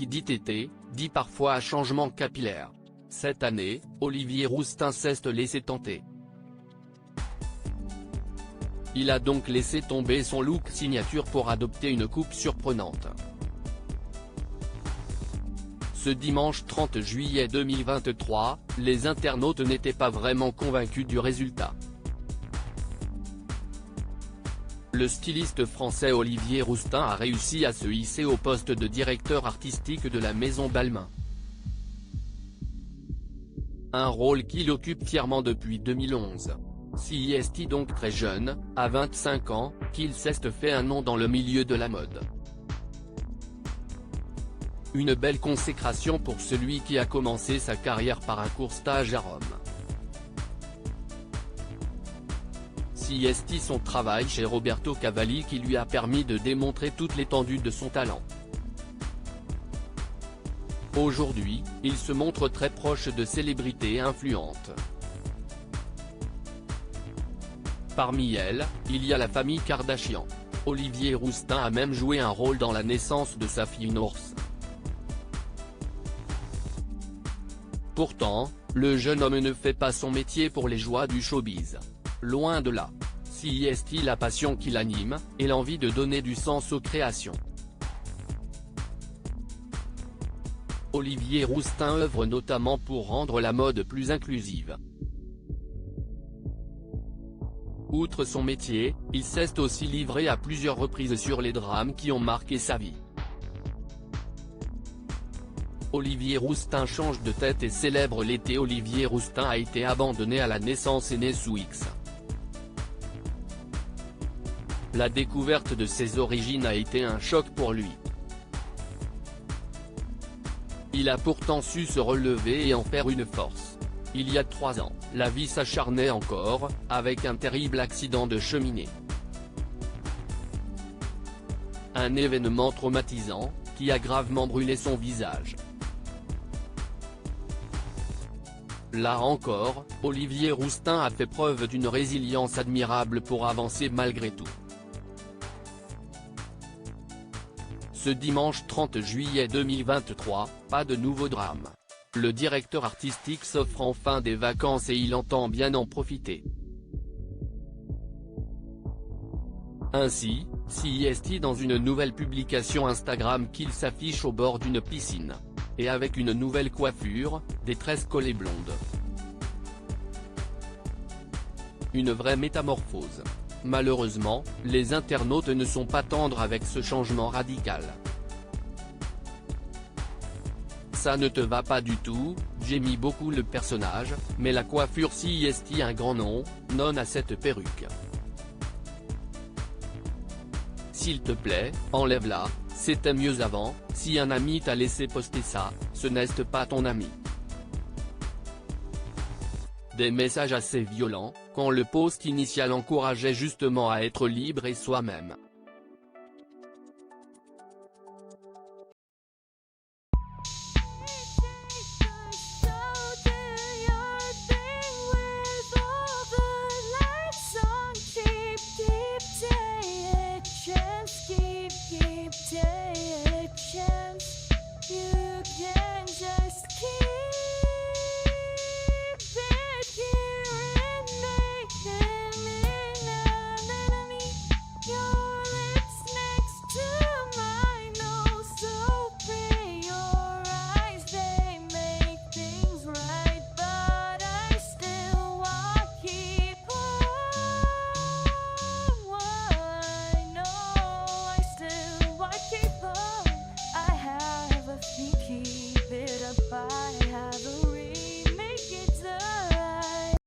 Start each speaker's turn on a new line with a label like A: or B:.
A: qui dit été, dit parfois changement capillaire. Cette année, Olivier Rousteing s'est laissé tenter. Il a donc laissé tomber son look signature pour adopter une coupe surprenante. Ce dimanche 30 juillet 2023, les internautes n'étaient pas vraiment convaincus du résultat. Le styliste français Olivier Rousteing a réussi à se hisser au poste de directeur artistique de la maison Balmain. Un rôle qu'il occupe fièrement depuis 2011. Si est donc très jeune, à 25 ans, qu'il s'est fait un nom dans le milieu de la mode. Une belle consécration pour celui qui a commencé sa carrière par un court stage à Rome. Si est son travail chez Roberto Cavalli qui lui a permis de démontrer toute l'étendue de son talent. Aujourd'hui, il se montre très proche de célébrités influentes. Parmi elles, il y a la famille Kardashian. Olivier Rousteing a même joué un rôle dans la naissance de sa fille North. Pourtant, le jeune homme ne fait pas son métier pour les joies du showbiz. Loin de là. Si est la passion qui l'anime, et l'envie de donner du sens aux créations. Olivier Rousteing œuvre notamment pour rendre la mode plus inclusive. Outre son métier, il s'est aussi livré à plusieurs reprises sur les drames qui ont marqué sa vie. Olivier Rousteing change de tête et célèbre l'été. Olivier Rousteing a été abandonné à la naissance et né sous X. La découverte de ses origines a été un choc pour lui. Il a pourtant su se relever et en faire une force. Il y a 3 ans, la vie s'acharnait encore, avec un terrible accident de cheminée. Un événement traumatisant, qui a gravement brûlé son visage. Là encore, Olivier Rousteing a fait preuve d'une résilience admirable pour avancer malgré tout. Ce dimanche 30 juillet 2023, pas de nouveau drame. Le directeur artistique s'offre enfin des vacances et il entend bien en profiter. Ainsi, si est dans une nouvelle publication Instagram qu'il s'affiche au bord d'une piscine. Et avec une nouvelle coiffure, des tresses collées blondes. Une vraie métamorphose. Malheureusement, les internautes ne sont pas tendres avec ce changement radical. Ça ne te va pas du tout, gémit beaucoup le personnage, mais la coiffure si est un grand nom, non à cette perruque. S'il te plaît, enlève-la, c'était mieux avant. Si un ami t'a laissé poster ça, ce n'est pas ton ami. Des messages assez violents, quand le post initial encourageait justement à être libre et soi-même.